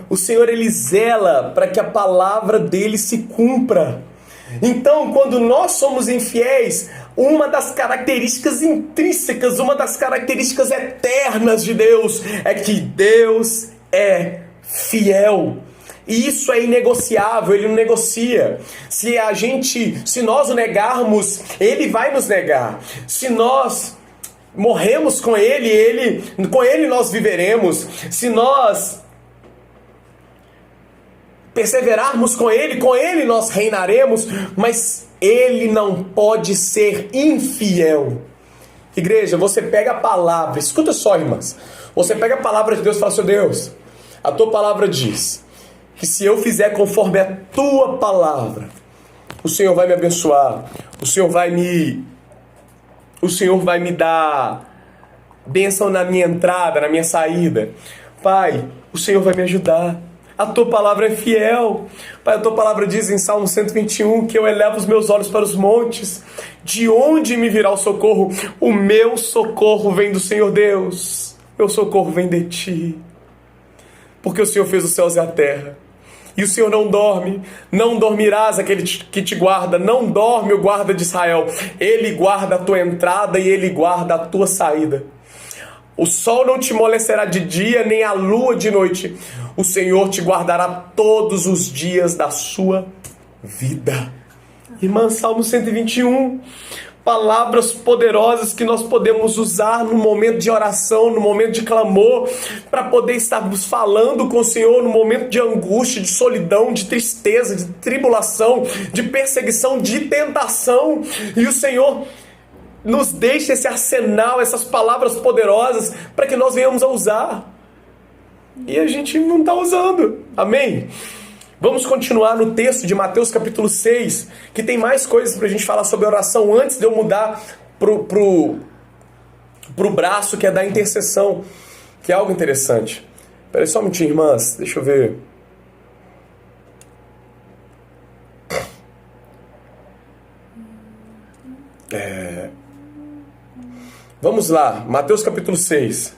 O Senhor, Ele zela para que a palavra dele se cumpra. Então, quando nós somos infiéis, uma das características intrínsecas, uma das características eternas de Deus é que Deus é fiel. E isso é inegociável, Ele não negocia. Se nós o negarmos, Ele vai nos negar. Se nós morremos com Ele, com Ele nós viveremos. Se nós perseverarmos com Ele nós reinaremos, mas Ele não pode ser infiel. Igreja, você pega a palavra, escuta só, irmãs, você pega a palavra de Deus e fala assim: Deus, a tua palavra diz que se eu fizer conforme a tua palavra, o Senhor vai me abençoar, o Senhor vai me dar bênção na minha entrada, na minha saída. Pai, o Senhor vai me ajudar. A tua palavra é fiel. Pai, a tua palavra diz em Salmo 121 que eu elevo os meus olhos para os montes. De onde me virá o socorro? O meu socorro vem do Senhor Deus. Meu socorro vem de ti. Porque o Senhor fez os céus e a terra. E o Senhor não dorme. Não dormirás aquele que te guarda. Não dorme o guarda de Israel. Ele guarda a tua entrada e ele guarda a tua saída. O sol não te amolecerá de dia, nem a lua de noite. O Senhor te guardará todos os dias da sua vida. Irmã, Salmo 121. Palavras poderosas que nós podemos usar no momento de oração, no momento de clamor, para poder estarmos falando com o Senhor no momento de angústia, de solidão, de tristeza, de tribulação, de perseguição, de tentação. E o Senhor nos deixa esse arsenal, essas palavras poderosas, para que nós venhamos a usar. E a gente não está usando. Amém? Vamos continuar no texto de Mateus capítulo 6, que tem mais coisas para a gente falar sobre oração, antes de eu mudar pro braço que é da intercessão, que é algo interessante. Espera aí só um minutinho, irmãs. Deixa eu ver. Vamos lá, Mateus capítulo 6.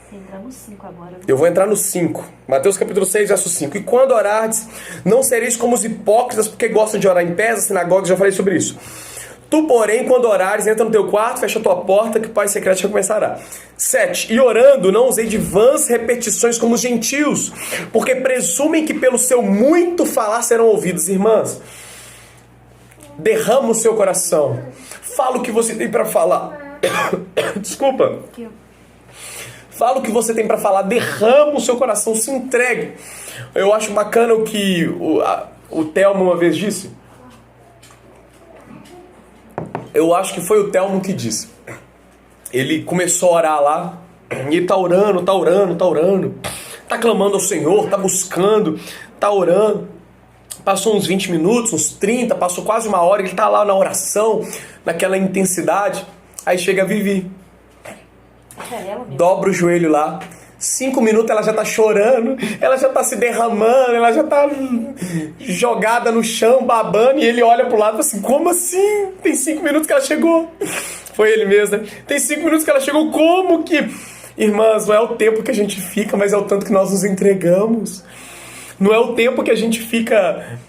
Você entrar no 5 agora. Eu vou entrar no 5. Mateus capítulo 6, verso 5. E quando orardes, não sereis como os hipócritas, porque gostam de orar em pés, as sinagogas, já falei sobre isso. Tu, porém, quando orares, entra no teu quarto, fecha a tua porta, que o Pai secreto já começará. 7. E orando, não usei de vãs repetições como os gentios, porque presumem que pelo seu muito falar serão ouvidos. Irmãs, derrama o seu coração. Fala o que você tem para falar. Desculpa. Fala o que você tem para falar. Derrama o seu coração. Se entregue. Eu acho bacana o que o Telmo uma vez disse. Eu acho que foi o Telmo que disse. Ele começou a orar lá. E ele tá orando. Tá clamando ao Senhor. Tá buscando. Tá orando. Passou uns 20 minutos, uns 30, passou quase uma hora, ele está lá na oração, naquela intensidade. Aí chega a Vivi. Dobra o joelho lá. 5 minutos ela já está chorando, ela já está se derramando, ela já está jogada no chão, babando, e ele olha pro lado e fala assim: como assim? Tem 5 minutos que ela chegou. Foi ele mesmo, né? Tem 5 minutos que ela chegou, como que... Irmãs, não é o tempo que a gente fica, mas é o tanto que nós nos entregamos. Não é o tempo que a gente fica,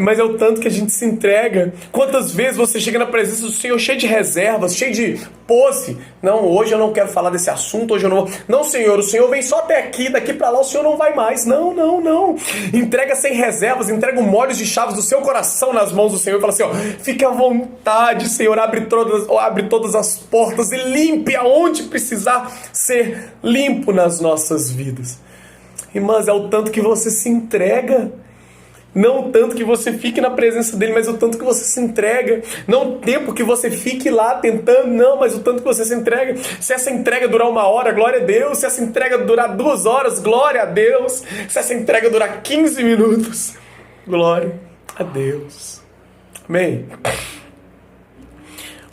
mas é o tanto que a gente se entrega. Quantas vezes você chega na presença do Senhor cheio de reservas, cheio de pose? Não, hoje eu não quero falar desse assunto, hoje eu não vou. Não, Senhor, o Senhor vem só até aqui, daqui para lá o Senhor não vai mais. Não. Entrega sem reservas, entrega o molhos de chaves do seu coração nas mãos do Senhor e fala assim: ó, fique à vontade, Senhor, abre todas as portas e limpe aonde precisar ser limpo nas nossas vidas. Irmãs, é o tanto que você se entrega. Não o tanto que você fique na presença dele, mas o tanto que você se entrega. Não o tempo que você fique lá tentando, não, mas o tanto que você se entrega. Se essa entrega durar 1 hora, glória a Deus. Se essa entrega durar 2 horas, glória a Deus. Se essa entrega durar 15 minutos, glória a Deus. Amém?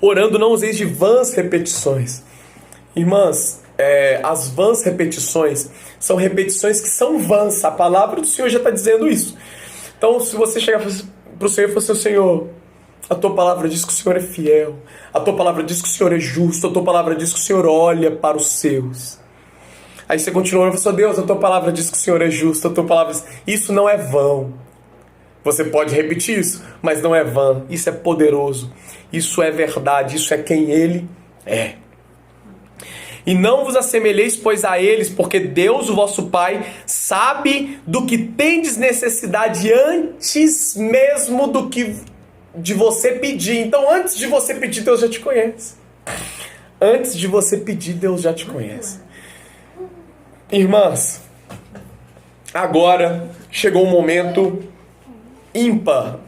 Orando, não useis de vãs repetições. Irmãs, as vãs repetições são repetições que são vãs. A palavra do Senhor já está dizendo isso. Então, se você chegar para o Senhor e falar assim: Senhor, A tua palavra diz que o Senhor é fiel. A tua palavra diz que o Senhor é justo. A tua palavra diz que o Senhor olha para os seus. Aí você continua, professor, Deus, a tua palavra diz que o Senhor é justo. A tua palavra diz... Isso não é vão. Você pode repetir isso, mas não é vão. Isso é poderoso. Isso é verdade. Isso é quem Ele é. E não vos assemelheis, pois, a eles, porque Deus, o vosso Pai, sabe do que tendes necessidade antes mesmo do que de você pedir. Então, antes de você pedir, Deus já te conhece. Antes de você pedir, Deus já te conhece. Irmãs, agora chegou um momento ímpar.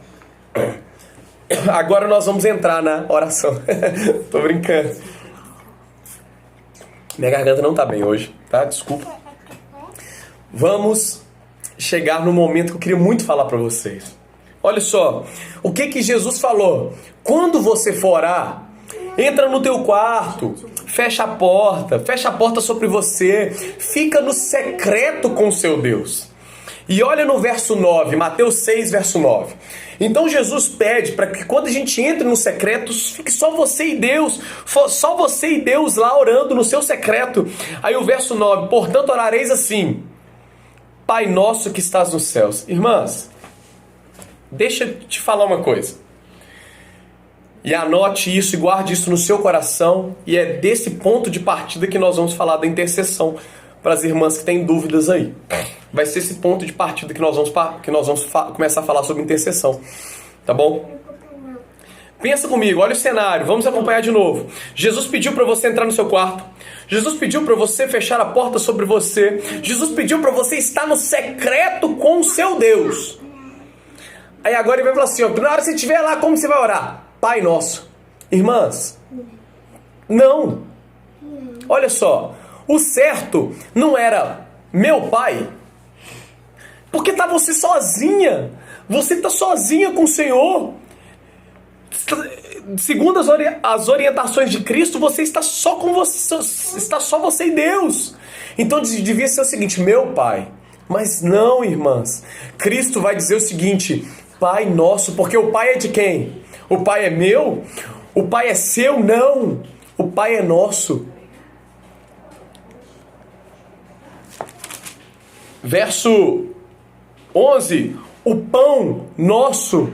Agora nós vamos entrar na oração. Tô brincando. Minha garganta não tá bem hoje, tá? Desculpa. Vamos chegar no momento que eu queria muito falar para vocês. Olha só, o que Jesus falou? Quando você for orar, entra no teu quarto, fecha a porta sobre você, fica no secreto com o seu Deus. E olha no verso 9, Mateus 6, verso 9. Então Jesus pede para que quando a gente entre no secreto, fique só você e Deus, só você e Deus lá orando no seu secreto. Aí o verso 9, portanto orareis assim, Pai nosso que estás nos céus. Irmãs, deixa eu te falar uma coisa. E anote isso e guarde isso no seu coração. E é desse ponto de partida que nós vamos falar da intercessão para as irmãs que têm dúvidas aí. Vai ser esse ponto de partida que nós vamos começar a falar sobre intercessão. Tá bom? Pensa comigo, olha o cenário, vamos acompanhar de novo. Jesus pediu para você entrar no seu quarto. Jesus pediu para você fechar a porta sobre você. Jesus pediu para você estar no secreto com o seu Deus. Aí agora ele vai falar assim, ó, na hora que você estiver lá, como você vai orar? Pai nosso. Irmãs, não. Olha só, o certo não era meu pai, porque tá você sozinha. Você está sozinha com o Senhor. Segundo as orientações de Cristo, você está só com você, está só você e Deus. Então devia ser o seguinte, meu pai. Mas não, irmãs. Cristo vai dizer o seguinte, Pai nosso, porque o Pai é de quem? O Pai é meu? O Pai é seu? Não. O Pai é nosso. Verso 11. O pão nosso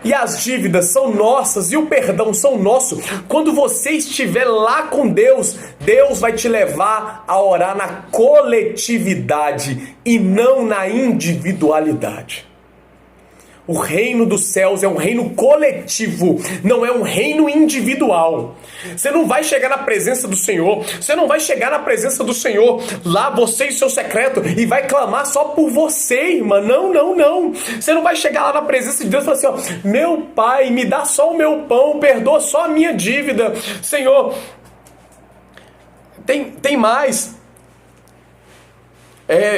e as dívidas são nossas e o perdão são nosso. Quando você estiver lá com Deus, Deus vai te levar a orar na coletividade e não na individualidade. O reino dos céus é um reino coletivo, não é um reino individual. Você não vai chegar na presença do Senhor, lá você e seu secreto, e vai clamar só por você, irmã. Não, não, não. Você não vai chegar lá na presença de Deus e falar assim, ó, meu Pai, me dá só o meu pão, perdoa só a minha dívida. Senhor, tem mais.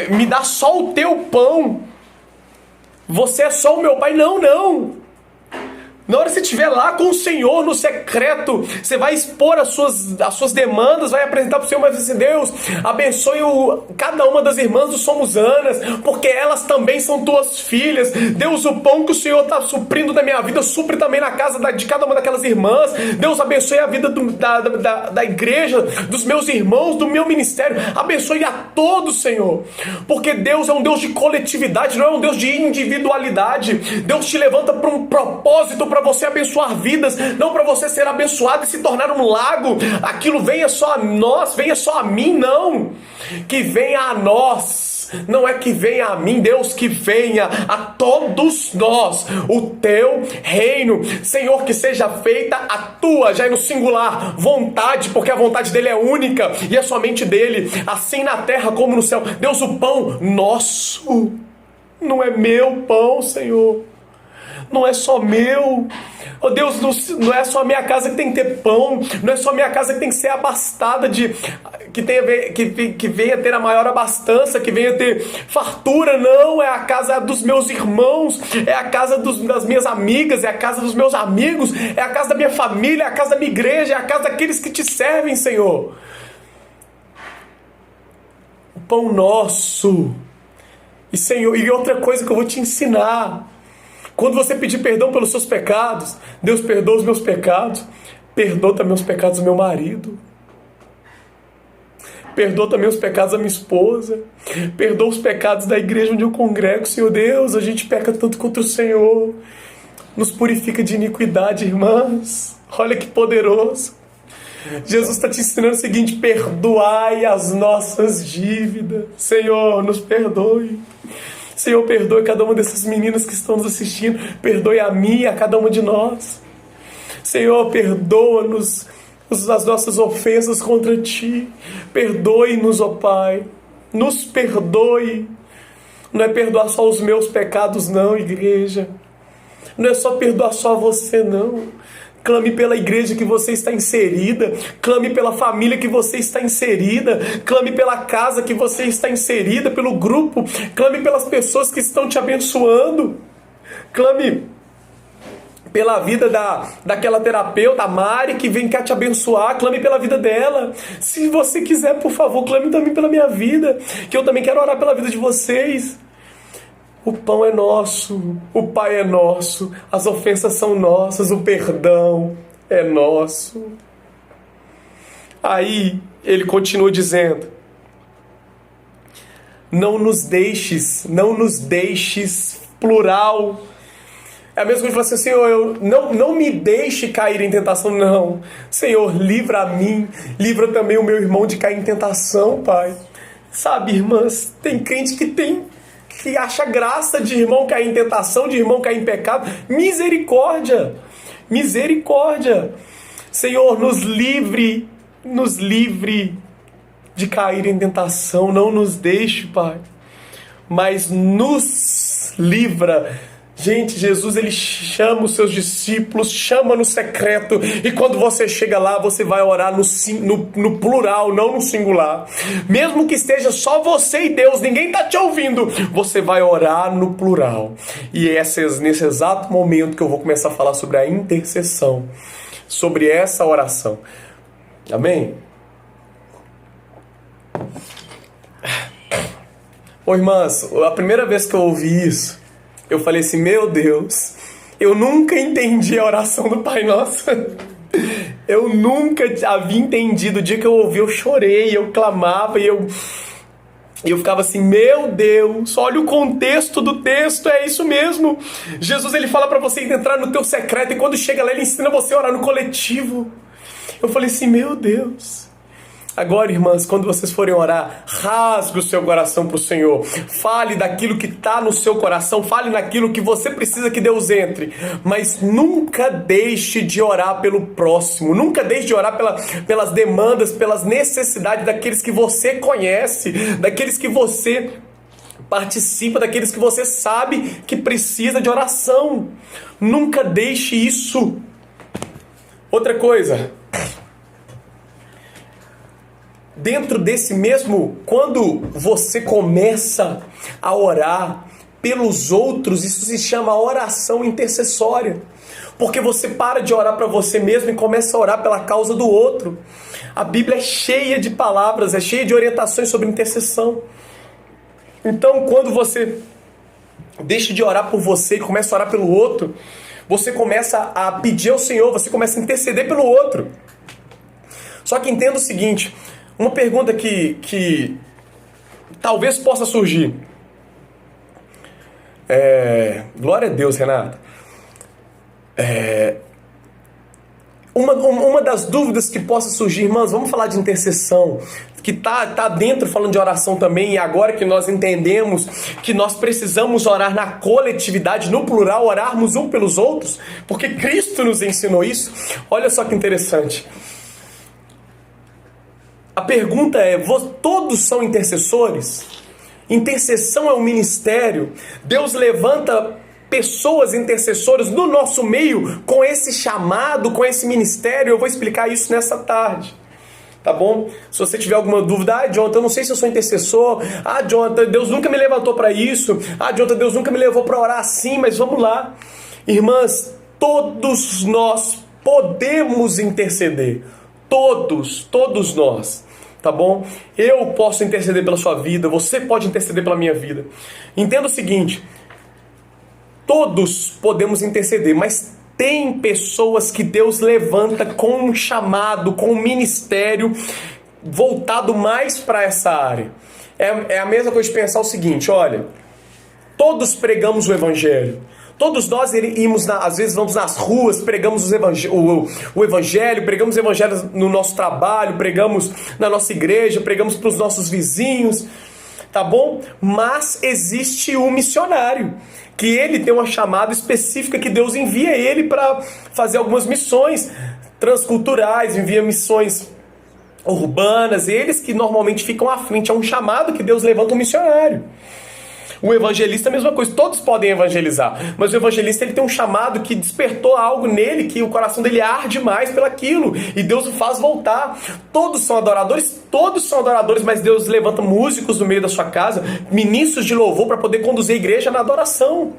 Me dá só o teu pão. Você é só o meu pai. Não, não. Na hora que você estiver lá com o Senhor no secreto, você vai expor as suas demandas, vai apresentar para o Senhor, mas assim, Deus, abençoe cada uma das irmãs do Somos Anas, porque elas também são tuas filhas. Deus, o pão que o Senhor está suprindo da minha vida, supre também na casa de cada uma daquelas irmãs. Deus, abençoe a vida da igreja, dos meus irmãos, do meu ministério. Abençoe a todos, Senhor, porque Deus é um Deus de coletividade, não é um Deus de individualidade. Deus te levanta para um propósito, para você abençoar vidas, não para você ser abençoado e se tornar um lago. Aquilo venha só a nós, venha só a mim, não. Que venha a nós, não é que venha a mim, Deus, que venha a todos nós o teu reino. Senhor, que seja feita a tua, já é no singular, vontade, porque a vontade dele é única e é somente dele, assim na terra como no céu. Deus, o pão nosso, não é meu pão, Senhor. Não é só meu. Oh Deus, não é só a minha casa que tem que ter pão. Não é só a minha casa que tem que ser abastada que venha ter a maior abastança, que venha ter fartura. Não, é a casa dos meus irmãos, é a casa das minhas amigas, é a casa dos meus amigos, é a casa da minha família, é a casa da minha igreja, é a casa daqueles que te servem, Senhor. O pão nosso. E Senhor, e outra coisa que eu vou te ensinar. Quando você pedir perdão pelos seus pecados, Deus perdoa os meus pecados, perdoa também os pecados do meu marido, perdoa também os pecados da minha esposa, perdoa os pecados da igreja onde eu congrego. Senhor Deus, a gente peca tanto contra o Senhor, nos purifica de iniquidade, irmãs. Olha que poderoso. Jesus está te ensinando o seguinte: perdoai as nossas dívidas. Senhor, nos perdoe. Senhor, perdoe cada uma dessas meninas que estão nos assistindo. Perdoe a mim e a cada uma de nós. Senhor, perdoa-nos as nossas ofensas contra Ti. Perdoe-nos, ó Pai. Nos perdoe. Não é perdoar só os meus pecados, não, igreja. Não é só perdoar só você, não. Clame pela igreja que você está inserida. Clame pela família que você está inserida. Clame pela casa que você está inserida, pelo grupo. Clame pelas pessoas que estão te abençoando. Clame pela vida daquela terapeuta, a Mari, que vem cá te abençoar. Clame pela vida dela. Se você quiser, por favor, clame também pela minha vida, que eu também quero orar pela vida de vocês. O pão é nosso, o Pai é nosso, as ofensas são nossas, o perdão é nosso. Aí ele continua dizendo: não nos deixes, plural. É a mesma coisa que falar assim: Senhor, não me deixe cair em tentação, não. Senhor, livra a mim, livra também o meu irmão de cair em tentação, Pai. Sabe, irmãs, tem crente que acha graça de irmão cair em tentação, de irmão cair em pecado. Misericórdia, misericórdia. Senhor, nos livre de cair em tentação. Não nos deixe, Pai, mas nos livra. Gente, Jesus, ele chama os seus discípulos, chama no secreto, e quando você chega lá, você vai orar no plural, não no singular. Mesmo que esteja só você e Deus, ninguém está te ouvindo, você vai orar no plural. E é nesse exato momento que eu vou começar a falar sobre a intercessão, sobre essa oração. Amém? Ô irmãs, a primeira vez que eu ouvi isso, eu falei assim: meu Deus, eu nunca entendi a oração do Pai Nosso. Eu nunca havia entendido. O dia que eu ouvi, eu chorei, eu clamava e eu ficava assim: meu Deus, olha o contexto do texto, é isso mesmo. Jesus, ele fala para você entrar no teu secreto, e quando chega lá, ele ensina você a orar no coletivo. Eu falei assim: meu Deus. Agora, irmãs, quando vocês forem orar, rasgue o seu coração para o Senhor. Fale daquilo que está no seu coração. Fale naquilo que você precisa que Deus entre. Mas nunca deixe de orar pelo próximo. Nunca deixe de orar pelas demandas, pelas necessidades daqueles que você conhece, daqueles que você participa, daqueles que você sabe que precisa de oração. Nunca deixe isso. Outra coisa. Dentro desse mesmo, quando você começa a orar pelos outros, isso se chama oração intercessória. Porque você para de orar para você mesmo e começa a orar pela causa do outro. A Bíblia é cheia de palavras, é cheia de orientações sobre intercessão. Então, quando você deixa de orar por você e começa a orar pelo outro, você começa a pedir ao Senhor, você começa a interceder pelo outro. Só que entenda o seguinte: uma pergunta que talvez possa surgir. Glória a Deus, Renata. Uma das dúvidas que possa surgir, irmãos, vamos falar de intercessão, que tá dentro falando de oração também, e agora que nós entendemos que nós precisamos orar na coletividade, no plural, orarmos um pelos outros, porque Cristo nos ensinou isso. Olha só que interessante. A pergunta é: todos são intercessores? Intercessão é um ministério. Deus levanta pessoas intercessoras no nosso meio com esse chamado, com esse ministério. Eu vou explicar isso nessa tarde, tá bom? Se você tiver alguma dúvida: Jonathan, eu não sei se eu sou intercessor. Jonathan, Deus nunca me levantou para isso. Jonathan, Deus nunca me levou para orar assim. Mas vamos lá, irmãs, todos nós podemos interceder. Todos nós, tá bom? Eu posso interceder pela sua vida, você pode interceder pela minha vida. Entenda o seguinte: todos podemos interceder, mas tem pessoas que Deus levanta com um chamado, com um ministério voltado mais para essa área. É a mesma coisa de pensar o seguinte, olha, todos pregamos o evangelho. Todos nós às vezes vamos nas ruas, pregamos o evangelho, pregamos o evangelho no nosso trabalho, pregamos na nossa igreja, pregamos para os nossos vizinhos, tá bom? Mas existe um missionário, que ele tem uma chamada específica que Deus envia ele para fazer algumas missões transculturais, envia missões urbanas, eles que normalmente ficam à frente, é um chamado que Deus levanta um missionário. O evangelista é a mesma coisa, todos podem evangelizar, mas o evangelista ele tem um chamado que despertou algo nele, que o coração dele arde mais pelaquilo, e Deus o faz voltar. Todos são adoradores, mas Deus levanta músicos no meio da sua casa, ministros de louvor para poder conduzir a igreja na adoração.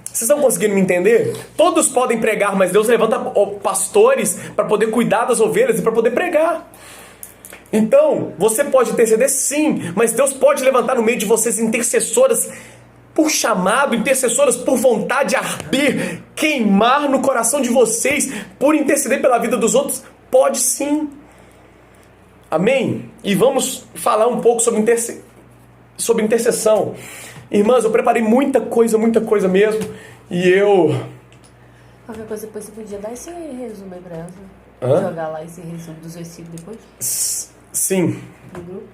Vocês estão conseguindo me entender? Todos podem pregar, mas Deus levanta pastores para poder cuidar das ovelhas e para poder pregar. Então, você pode interceder sim, mas Deus pode levantar no meio de vocês intercessoras por chamado, intercessoras por vontade de arder, queimar no coração de vocês, por interceder pela vida dos outros. Pode sim. Amém? E vamos falar um pouco sobre intercessão. Irmãs, eu preparei muita coisa mesmo, e Qualquer coisa depois você podia dar esse resumo aí pra Hã? ela. Jogar lá esse resumo dos versículos depois. Sim. No grupo.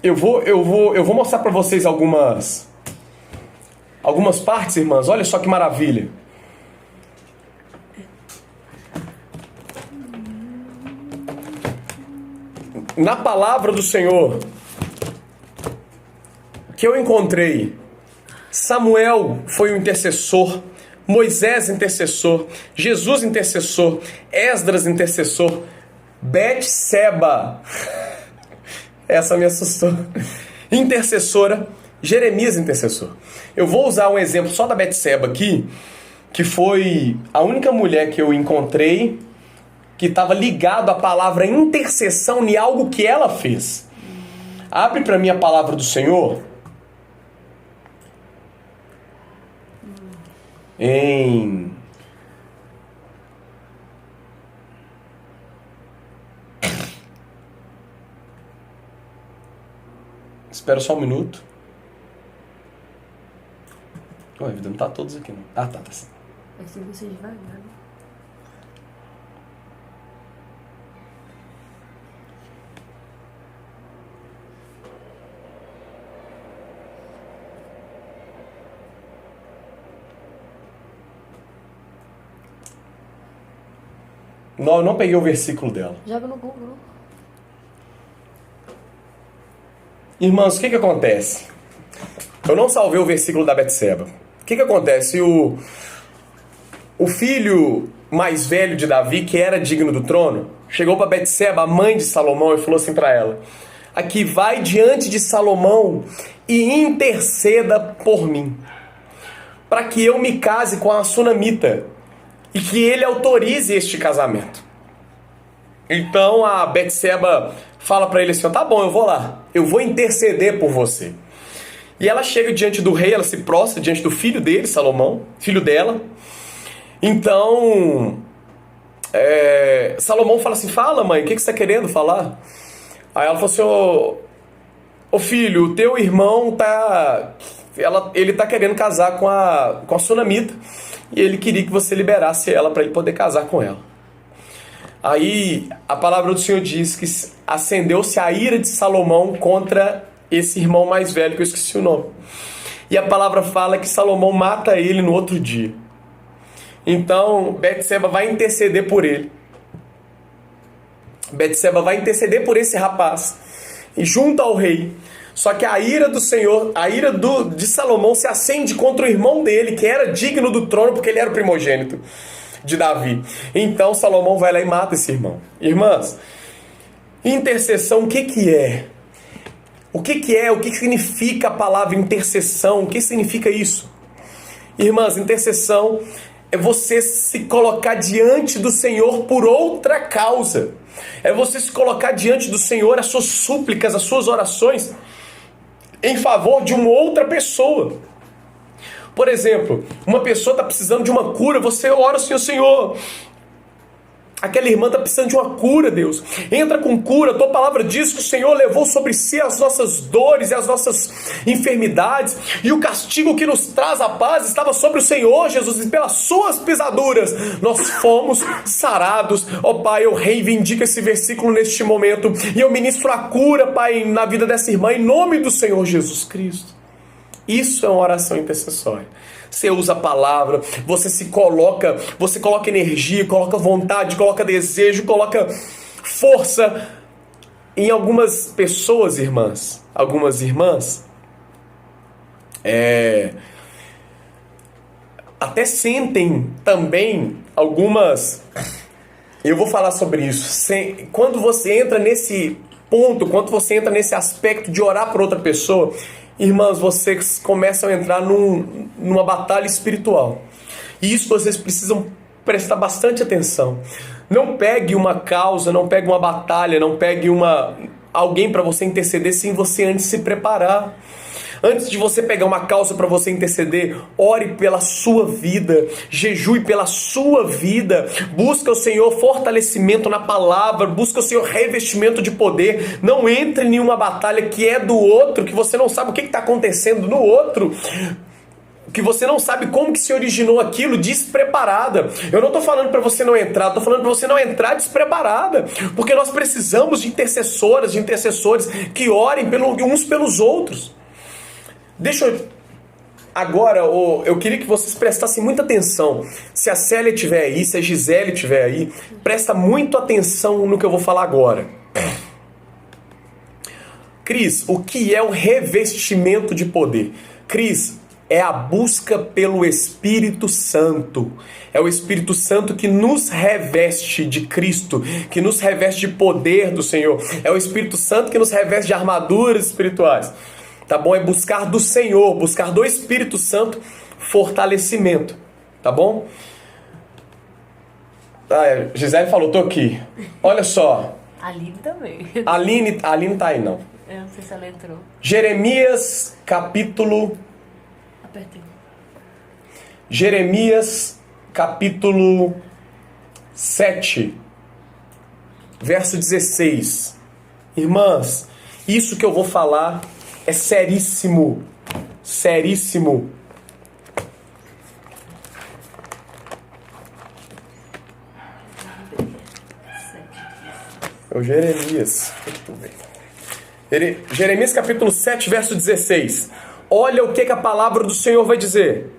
Eu vou mostrar para vocês algumas partes, irmãs. Olha só que maravilha. Na palavra do Senhor que eu encontrei, Samuel foi o intercessor, Moisés intercessor, Jesus intercessor, Esdras intercessor, Betseba, essa me assustou, intercessora, Jeremias intercessor. Eu vou usar um exemplo só da Betseba aqui, que foi a única mulher que eu encontrei que estava ligado à palavra intercessão em algo que ela fez. Abre para mim a palavra do Senhor em espera só um minuto. Ué, vida, não tá todos aqui não. Ah, tá sim. É que você devagar, né? Não, eu não peguei o versículo dela. Joga no Google. Irmãos, o que acontece? Eu não salvei o versículo da Betseba. O que acontece? O filho mais velho de Davi, que era digno do trono, chegou para Betseba, a mãe de Salomão, e falou assim para ela: aqui, vai diante de Salomão e interceda por mim, para que eu me case com a sunamita e que ele autorize este casamento. Então a Betseba fala para ele assim: tá bom, eu vou lá, eu vou interceder por você. E ela chega diante do rei, ela se prostra diante do filho dele, Salomão, filho dela. Então Salomão fala assim: fala, mãe, o que você está querendo falar? Aí ela falou assim: ô filho, o teu irmão ele tá querendo casar com a sunamita, e ele queria que você liberasse ela para ele poder casar com ela. Aí a palavra do Senhor diz que acendeu-se a ira de Salomão contra esse irmão mais velho, que eu esqueci o nome. E a palavra fala que Salomão mata ele no outro dia. Então Betseba vai interceder por ele. Betseba vai interceder por esse rapaz e junto ao rei. Só que a ira do Senhor, a ira de Salomão se acende contra o irmão dele, que era digno do trono porque ele era o primogênito de Davi. Então Salomão vai lá e mata esse irmão. Irmãs, intercessão, o que é? O que é? O que significa a palavra intercessão? O que significa isso? Irmãs, intercessão é você se colocar diante do Senhor por outra causa. É você se colocar diante do Senhor, as suas súplicas, as suas orações em favor de uma outra pessoa. Por exemplo, uma pessoa está precisando de uma cura, você ora assim, Senhor, aquela irmã está precisando de uma cura, Deus. Entra com cura. A tua palavra diz que o Senhor levou sobre si as nossas dores e as nossas enfermidades. E o castigo que nos traz a paz estava sobre o Senhor, Jesus. E pelas suas pisaduras nós fomos sarados. Ó Pai, eu reivindico esse versículo neste momento. E eu ministro a cura, Pai, na vida dessa irmã, em nome do Senhor Jesus Cristo. Isso é uma oração intercessória. Você usa a palavra, você coloca energia, coloca vontade, coloca desejo, coloca força. Em algumas pessoas, algumas irmãs, até sentem também algumas... Eu vou falar sobre isso. Quando você entra nesse ponto, quando você entra nesse aspecto de orar por outra pessoa... Irmãos, vocês começam a entrar numa batalha espiritual. E isso vocês precisam prestar bastante atenção. Não pegue uma causa, não pegue uma batalha, não pegue alguém para você interceder sem você antes se preparar. Antes de você pegar uma causa para você interceder, ore pela sua vida, jejue pela sua vida, busca o Senhor fortalecimento na palavra, busca o Senhor revestimento de poder. Não entre em nenhuma batalha que é do outro, que você não sabe o que está acontecendo no outro, que você não sabe como que se originou aquilo, despreparada. Eu não estou falando para você não entrar, estou falando para você não entrar despreparada, porque nós precisamos de intercessoras, de intercessores que orem uns pelos outros. Agora, eu queria que vocês prestassem muita atenção. Se a Célia estiver aí, se a Gisele estiver aí, presta muito atenção no que eu vou falar agora. Cris, o que é o revestimento de poder? Cris, é a busca pelo Espírito Santo. É o Espírito Santo que nos reveste de Cristo, que nos reveste de poder do Senhor. É o Espírito Santo que nos reveste de armaduras espirituais. Tá bom? É buscar do Senhor, buscar do Espírito Santo fortalecimento. Tá bom? Gisele falou, tô aqui. Olha só. Aline também. Aline tá aí, não. Eu não sei se ela entrou. Jeremias, capítulo... Apertei. Jeremias, capítulo 7, verso 16. Irmãs, isso que eu vou falar... é seríssimo, seríssimo. É o Jeremias. Jeremias capítulo 7, verso 16. Olha o que a palavra do Senhor vai dizer.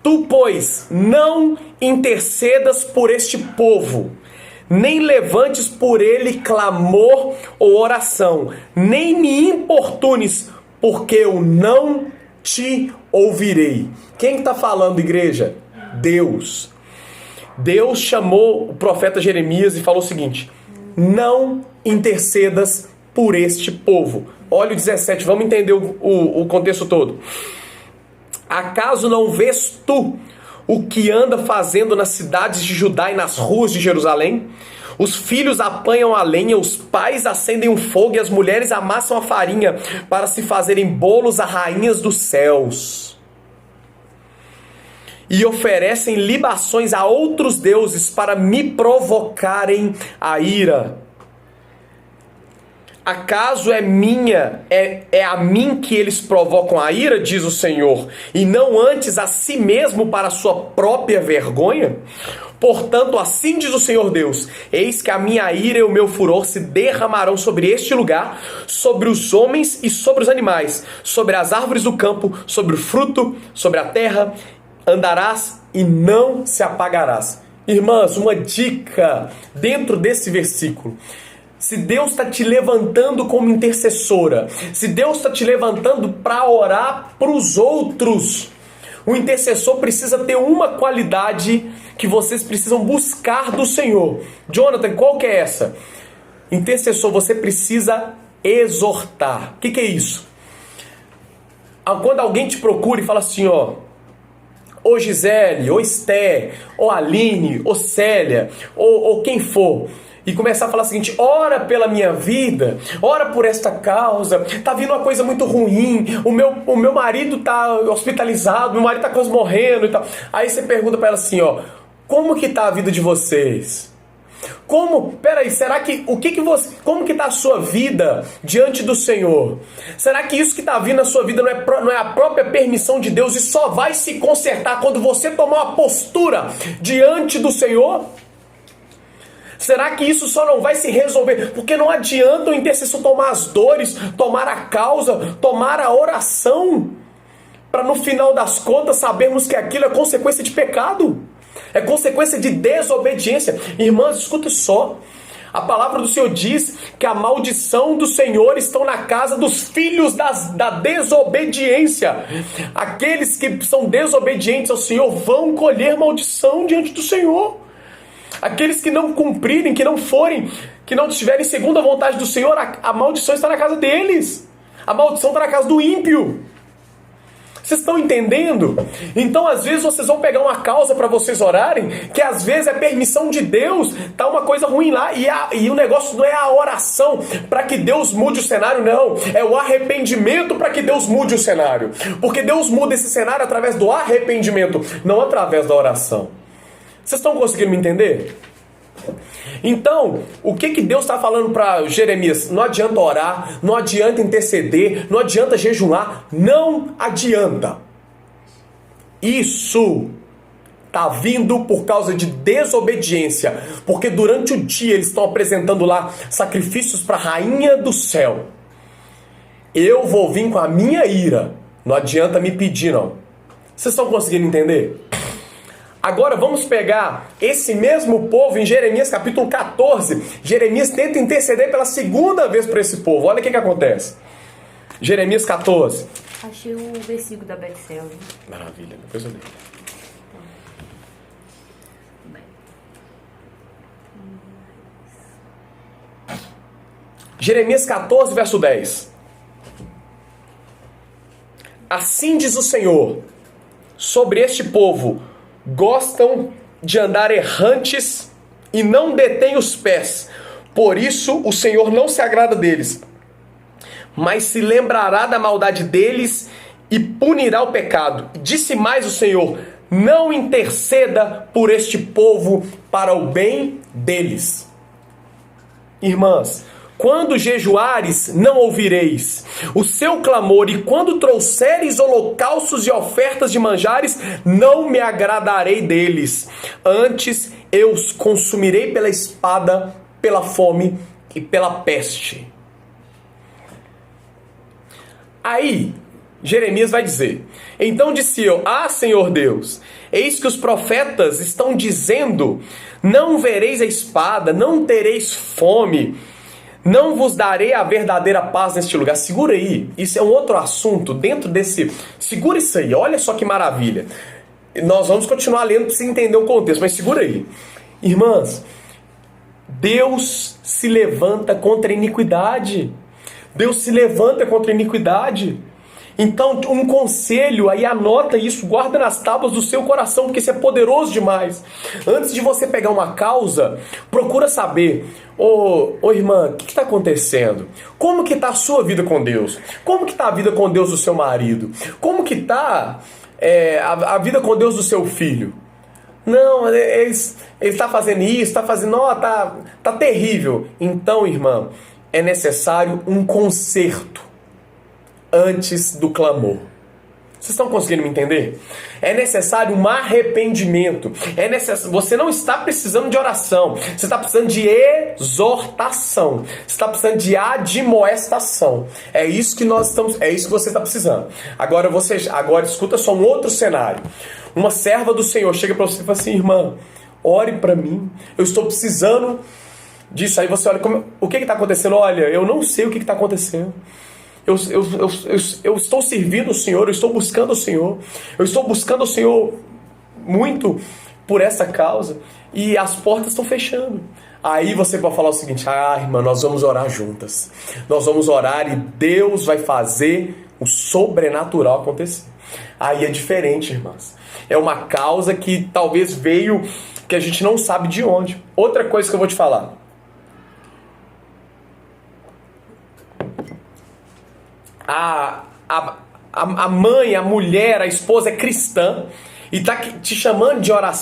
Tu, pois, não intercedas por este povo, nem levantes por ele clamor ou oração, nem me importunes, porque eu não te ouvirei. Quem está falando, igreja? Deus. Deus chamou o profeta Jeremias e falou o seguinte: não intercedas por este povo. Olha o 17, vamos entender o contexto todo. Acaso não vês tu o que anda fazendo nas cidades de Judá e nas ruas de Jerusalém? Os filhos apanham a lenha, os pais acendem um fogo e as mulheres amassam a farinha para se fazerem bolos a rainhas dos céus. E oferecem libações a outros deuses para me provocarem a ira. Acaso é a mim que eles provocam a ira, diz o Senhor, e não antes a si mesmo para a sua própria vergonha? Portanto, assim diz o Senhor Deus: eis que a minha ira e o meu furor se derramarão sobre este lugar, sobre os homens e sobre os animais, sobre as árvores do campo, sobre o fruto, sobre a terra. Andarás e não se apagarás. Irmãs, uma dica dentro desse versículo. Se Deus está te levantando como intercessora, se Deus está te levantando para orar para os outros, o intercessor precisa ter uma qualidade que vocês precisam buscar do Senhor. Jonathan, qual que é essa? Intercessor, você precisa exortar. O que é isso? Quando alguém te procura e fala assim, ô Gisele, ô Esté, ô Aline, ô Célia, ou quem for, e começar a falar o seguinte: ora pela minha vida, ora por esta causa, tá vindo uma coisa muito ruim, o meu marido tá hospitalizado, meu marido tá quase morrendo e tal. Aí você pergunta pra ela assim, ó: como que tá a vida de vocês? Peraí, será que, como que tá a sua vida diante do Senhor? Será que isso que tá vindo na sua vida não é a própria permissão de Deus e só vai se consertar quando você tomar uma postura diante do Senhor? Será que isso só não vai se resolver? Porque não adianta o intercessor tomar as dores, tomar a causa, tomar a oração, para no final das contas sabermos que aquilo é consequência de pecado. É consequência de desobediência. Irmãs, escuta só. A palavra do Senhor diz que a maldição do Senhor estão na casa dos filhos da desobediência. Aqueles que são desobedientes ao Senhor vão colher maldição diante do Senhor. Aqueles que não cumprirem, que não forem, que não estiverem segundo a vontade do Senhor, a maldição está na casa deles. A maldição está na casa do ímpio. Vocês estão entendendo? Então, às vezes, vocês vão pegar uma causa para vocês orarem, que às vezes é permissão de Deus, tá uma coisa ruim lá, e o negócio não é a oração para que Deus mude o cenário, não. É o arrependimento para que Deus mude o cenário. Porque Deus muda esse cenário através do arrependimento, não através da oração. Vocês estão conseguindo me entender? Então, o que Deus está falando para Jeremias? Não adianta orar, não adianta interceder, não adianta jejuar, não adianta. Isso está vindo por causa de desobediência, porque durante o dia eles estão apresentando lá sacrifícios para a rainha do céu. Eu vou vir com a minha ira, não adianta me pedir, não. Vocês estão conseguindo entender? Agora vamos pegar esse mesmo povo em Jeremias capítulo 14. Jeremias tenta interceder pela segunda vez para esse povo. Olha o que acontece. Jeremias 14. Achei o versículo da Betsel. Maravilha, depois eu leio. Jeremias 14, verso 10. Assim diz o Senhor sobre este povo: gostam de andar errantes e não detêm os pés. Por isso o Senhor não se agrada deles, mas se lembrará da maldade deles e punirá o pecado. Disse mais o Senhor: não interceda por este povo para o bem deles. Irmãs, quando jejuares, não ouvireis o seu clamor, e quando trouxeres holocaustos e ofertas de manjares, não me agradarei deles. Antes eu os consumirei pela espada, pela fome e pela peste. Aí, Jeremias vai dizer: então disse eu: Senhor Deus, eis que os profetas estão dizendo: não vereis a espada, não tereis fome, não vos darei a verdadeira paz neste lugar. Segura aí, isso é um outro assunto dentro desse... Segura isso aí, olha só que maravilha. Nós vamos continuar lendo para você entender o contexto, mas segura aí. Irmãs, Deus se levanta contra a iniquidade. Deus se levanta contra a iniquidade. Então, um conselho, aí anota isso, guarda nas tábuas do seu coração, porque isso é poderoso demais. Antes de você pegar uma causa, procura saber: ô irmã, o que está acontecendo? Como que está a sua vida com Deus? Como que está a vida com Deus do seu marido? Como que está a vida com Deus do seu filho? Não, ele está fazendo isso, está fazendo... tá terrível. Então, irmã, é necessário um conserto antes do clamor. Vocês estão conseguindo me entender? É necessário um arrependimento. Você não está precisando de oração. Você está precisando de exortação. Você está precisando de admoestação. É isso que você está precisando. Agora escuta só um outro cenário. Uma serva do Senhor chega para você e fala assim: irmã, ore para mim. Eu estou precisando disso. Aí você olha, o que está acontecendo? Olha, eu não sei o que está acontecendo. Eu estou servindo o Senhor, eu estou buscando o Senhor, eu estou buscando o Senhor muito por essa causa, e as portas estão fechando. Aí você vai falar o seguinte: irmã, nós vamos orar juntas. Nós vamos orar e Deus vai fazer o sobrenatural acontecer. Aí é diferente, irmãs. É uma causa que talvez veio, que a gente não sabe de onde. Outra coisa que eu vou te falar: a mãe, a mulher, a esposa é cristã e tá te chamando de oração,